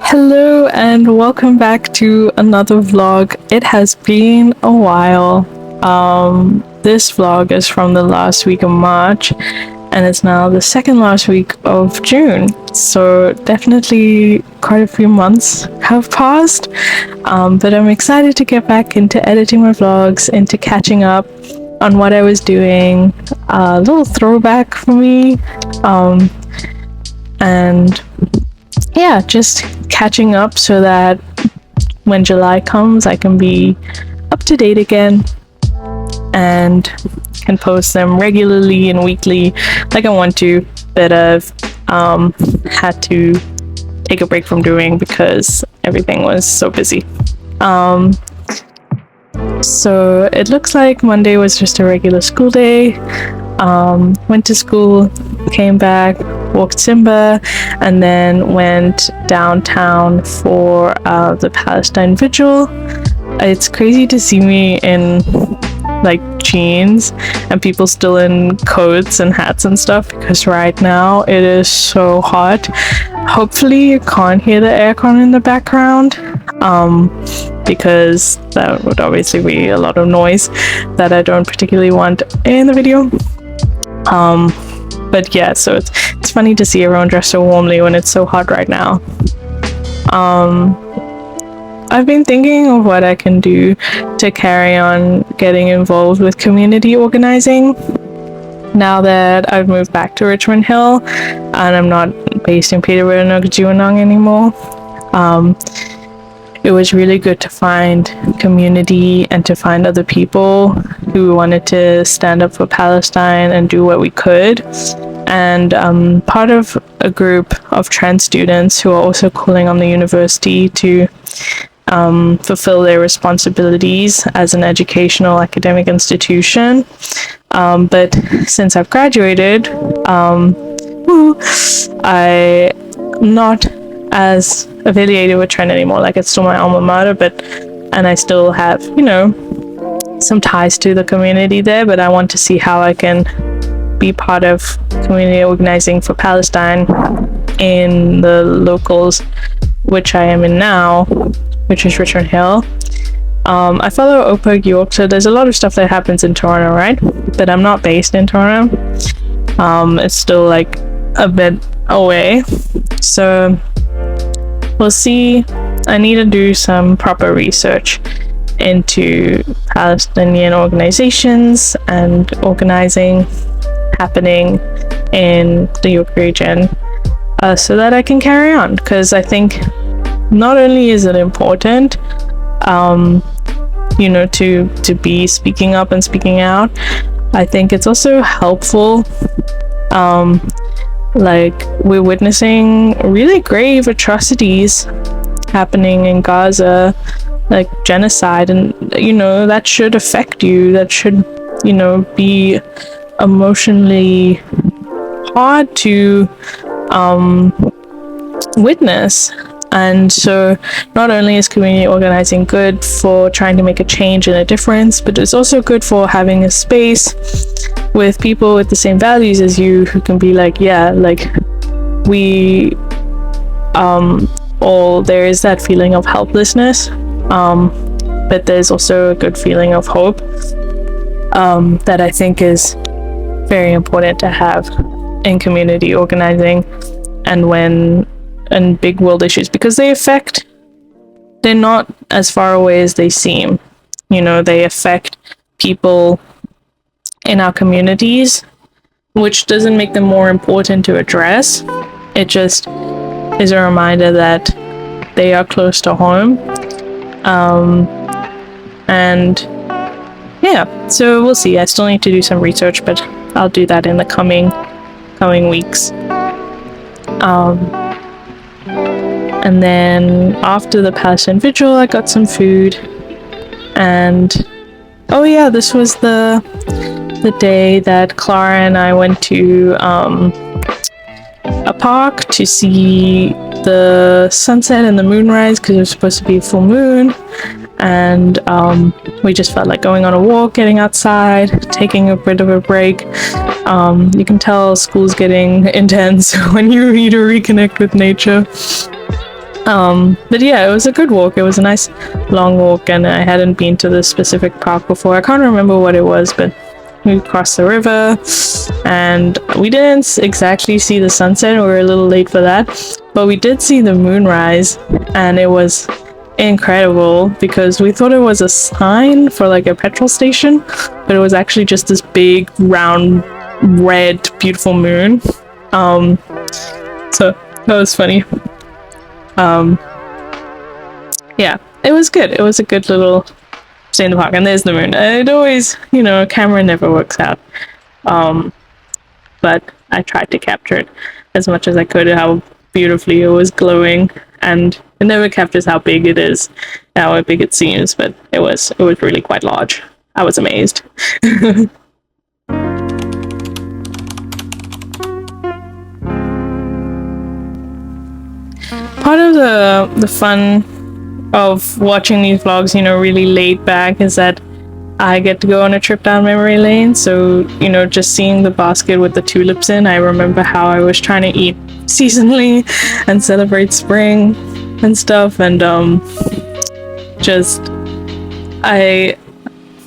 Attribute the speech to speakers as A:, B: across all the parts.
A: Hello and welcome back to another vlog. It has been a while. This vlog is from the last week of March and it's now the second last week of June. So definitely quite a few months have passed. But I'm excited to get back into editing my vlogs, into catching up on what I was doing. A little throwback for me. And yeah, just catching up so that when July comes I can be up to date again and can post them regularly and weekly like I want to, but I've had to take a break from doing because everything was so busy. So it looks like Monday was just a regular school day. Went to school, came back, walked Simba, and then went downtown for the Palestine vigil. It's crazy to see me in like jeans and people still in coats and hats and stuff because right now it is so hot. Hopefully you can't hear the aircon in the background, because that would obviously be a lot of noise that I don't particularly want in the video. But yeah, so it's funny to see everyone dressed so warmly when it's so hot right now. I've been thinking of what I can do to carry on getting involved with community organizing now that I've moved back to Richmond Hill and I'm not based in Peterborough or Geelong anymore. It was really good to find community and to find other people who wanted to stand up for Palestine and do what we could. And part of a group of trans students who are also calling on the university to fulfill their responsibilities as an educational academic institution. But since I've graduated, I'm not as affiliated with Trent anymore. Like, it's still my alma mater, and I still have, some ties to the community there, but I want to see how I can be part of community organizing for Palestine in the locals, which I am in now, which is Richmond Hill. I follow OPIRG York, so there's a lot of stuff that happens in Toronto, right? But I'm not based in Toronto. It's still like a bit away. So we'll see. I need to do some proper research into Palestinian organizations and organizing happening in the York region, so that I can carry on, because I think not only is it important to be speaking up and speaking out, I think it's also helpful. Like, we're witnessing really grave atrocities happening in Gaza, like genocide, and that should affect you. That should be emotionally hard to witness. And so not only is community organizing good for trying to make a change and a difference, but it's also good for having a space with people with the same values as you who can be like, yeah, like we all, there is that feeling of helplessness, but there's also a good feeling of hope that I think is very important to have in community organizing and big world issues, because they're not as far away as they seem. They affect people in our communities, which doesn't make them more important to address. It just is a reminder that they are close to home. And yeah, so we'll see. I still need to do some research, but I'll do that in the coming weeks. And then after the Palestine vigil, I got some food, and oh yeah, this was the day that Clara and I went to a park to see the sunset and the moonrise, because it was supposed to be a full moon. and we just felt like going on a walk, getting outside, taking a bit of a break. You can tell school's getting intense when you need to reconnect with nature. But yeah, it was a good walk. It was a nice long walk, and I hadn't been to this specific park before. I can't remember what it was, but we crossed the river, and we didn't exactly see the sunset. We were a little late for that, but we did see the moonrise, and it was incredible because we thought it was a sign for like a petrol station, but it was actually just this big, round, red, beautiful moon. So that was funny. Yeah, it was good. It was a good little stay in the park, and there's the moon. It always, you know, camera never works out. But I tried to capture it as much as I could, how beautifully it was glowing, and it never captures how big it is, how big it seems, but it was really quite large. I was amazed. Part of the fun of watching these vlogs, you know, really laid back, is that I get to go on a trip down memory lane. So, you know, just seeing the basket with the tulips in, I remember how I was trying to eat seasonally and celebrate spring and stuff, and just I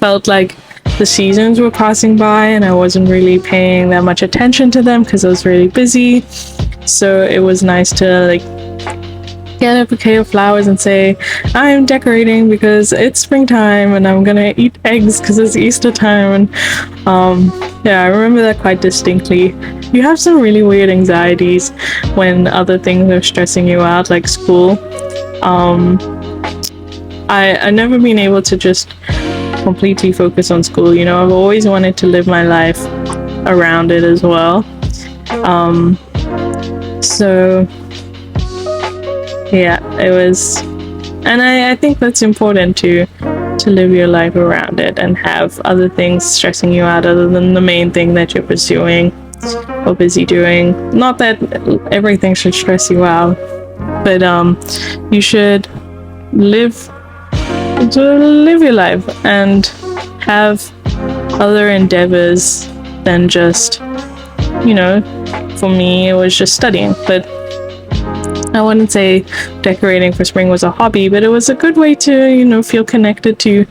A: felt like the seasons were passing by and I wasn't really paying that much attention to them because I was really busy. So it was nice to like get a bouquet of flowers and say, I'm decorating because it's springtime and I'm gonna eat eggs because it's Easter time. And yeah, I remember that quite distinctly. You have some really weird anxieties when other things are stressing you out, like school. I never been able to just completely focus on school, you know. I've always wanted to live my life around it as well. So yeah, it was, and I think that's important to live your life around it and have other things stressing you out other than the main thing that you're pursuing or busy doing. Not that everything should stress you out, but you should live your life and have other endeavors than just, you know, for me it was just studying. But I wouldn't say decorating for spring was a hobby, but it was a good way to, you know, feel connected to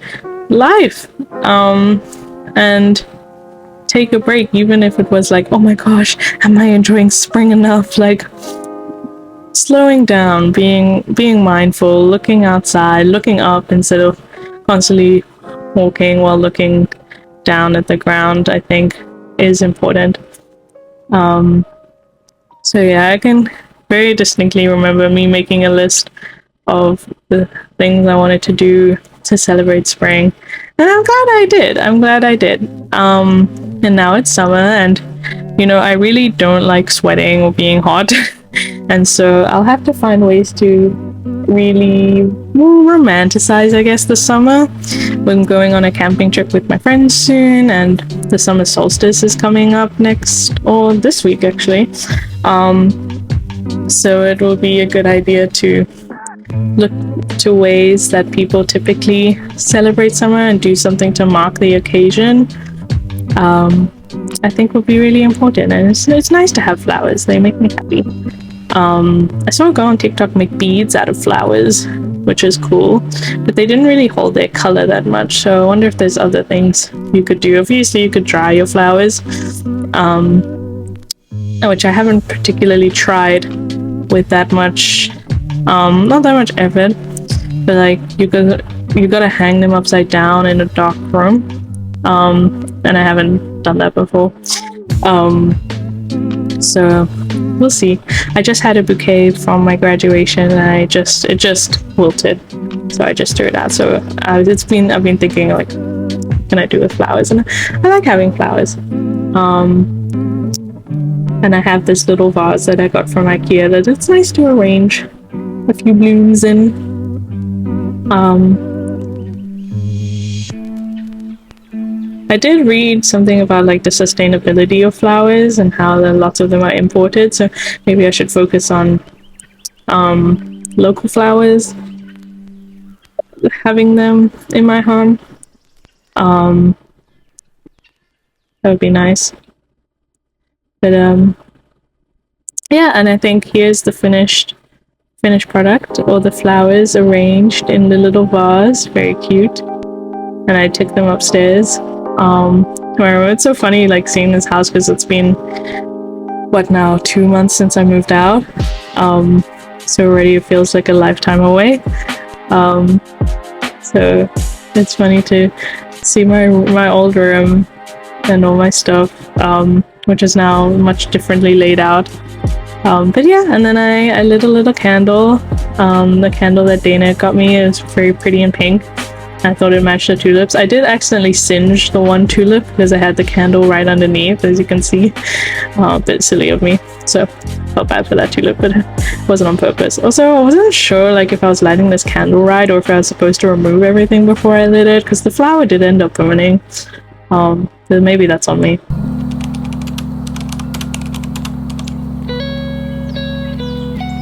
A: life, and take a break, even if it was like, oh my gosh, am I enjoying spring enough? Like, slowing down, being mindful, looking outside, looking up instead of constantly walking while looking down at the ground, I think is important. So yeah, I can very distinctly remember me making a list of the things I wanted to do to celebrate spring, and I'm glad I did. And now it's summer, and you know, I really don't like sweating or being hot. And so I'll have to find ways to really romanticize, I guess, the summer. I'm going on a camping trip with my friends soon, and the summer solstice is coming up next, or this week actually. So it will be a good idea to look to ways that people typically celebrate summer and do something to mark the occasion. I think would be really important, and it's nice to have flowers. They make me happy. I saw a girl on TikTok make beads out of flowers, which is cool, but they didn't really hold their color that much, so I wonder if there's other things you could do. Obviously you could dry your flowers, which I haven't particularly tried with that much, not that much effort, but like you gotta hang them upside down in a dark room, and I haven't done that before. So we'll see. I just had a bouquet from my graduation, and it just wilted, so I just threw it out. So I've been thinking, like, what can I do with flowers? And I like having flowers. And I have this little vase that I got from IKEA that it's nice to arrange a few blooms in. I did read something about like the sustainability of flowers and how lots of them are imported, so maybe I should focus on local flowers. having them in my home. That would be nice. But yeah, and I think here's the finished product. All the flowers arranged in the little vase, very cute. And I took them upstairs. It's so funny like seeing this house because it's been what now 2 months since I moved out. So already it feels like a lifetime away. So it's funny to see my old room and all my stuff, which is now much differently laid out. But yeah, and then I lit a little candle. The candle that Dana got me is very pretty and pink. I thought it matched the tulips. I did accidentally singe the one tulip because I had the candle right underneath, as you can see. A bit silly of me, so felt bad for that tulip, but it wasn't on purpose. Also, I wasn't sure like if I was lighting this candle right or if I was supposed to remove everything before I lit it, because the flower did end up burning. But maybe that's on me.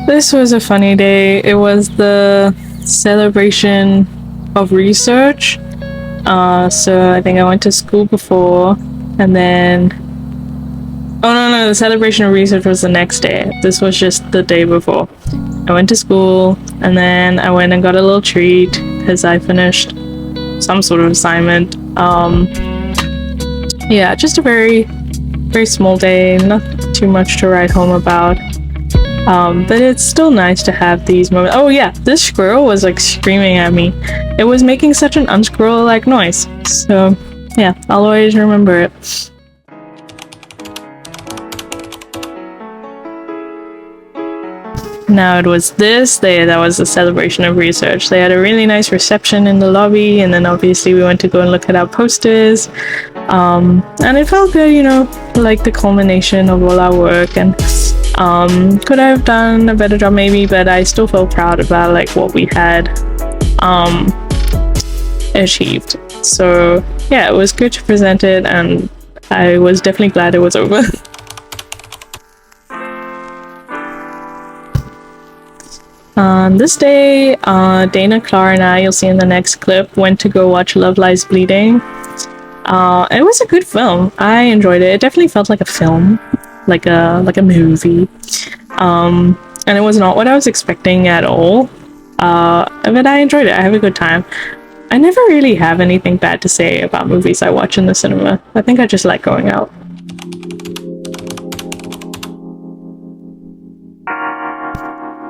A: This was a funny day. It was the celebration of research. So I think I went to school before, and then oh no, the celebration of research was the next day. This was just the day before. I went to school, and then I went and got a little treat because I finished some sort of assignment. Yeah, just a very small day, not too much to write home about. But it's still nice to have these moments. Oh yeah, this squirrel was like screaming at me. It was making such an unsquirrel-like noise. So yeah, I'll always remember it. Now it was this day that was the celebration of research. They had a really nice reception in the lobby, and then obviously we went to go and look at our posters. And it felt good, you know, like the culmination of all our work, and could I have done a better job maybe, but I still felt proud about like what we had achieved. So yeah, it was good to present it, and I was definitely glad it was over. On this day, Dana, Clara, and I, you'll see in the next clip, went to go watch Love Lies Bleeding. It was a good film. I enjoyed it. It definitely felt like a film. Like a movie, and it was not what I was expecting at all, but I enjoyed it. I have a good time. I never really have anything bad to say about movies I watch in the cinema. I think I just like going out.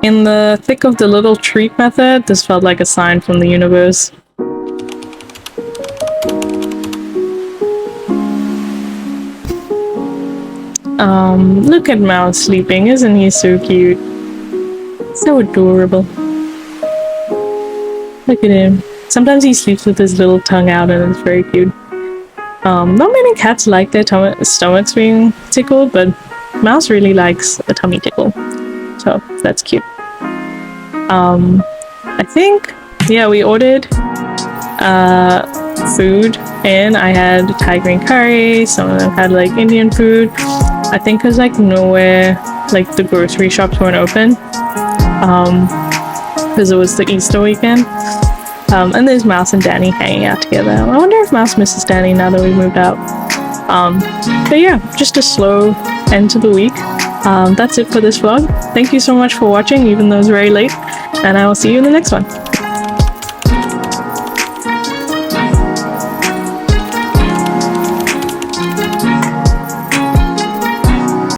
A: In the thick of the little treat method, this felt like a sign from the universe. Look at Mouse sleeping, isn't he so cute? So adorable. Look at him. Sometimes he sleeps with his little tongue out and it's very cute. Not many cats like their stomachs being tickled, but Mouse really likes a tummy tickle. So that's cute. I think, yeah, we ordered food, and I had Thai green curry, some of them had like Indian food. I think because like nowhere, like the grocery shops weren't open, because it was the Easter weekend. And there's Mouse and Danny hanging out together. I wonder if Mouse misses Danny now that we moved out. But yeah, just a slow end to the week. That's it for this vlog. Thank you so much for watching, even though it's very late, and I will see you in the next one.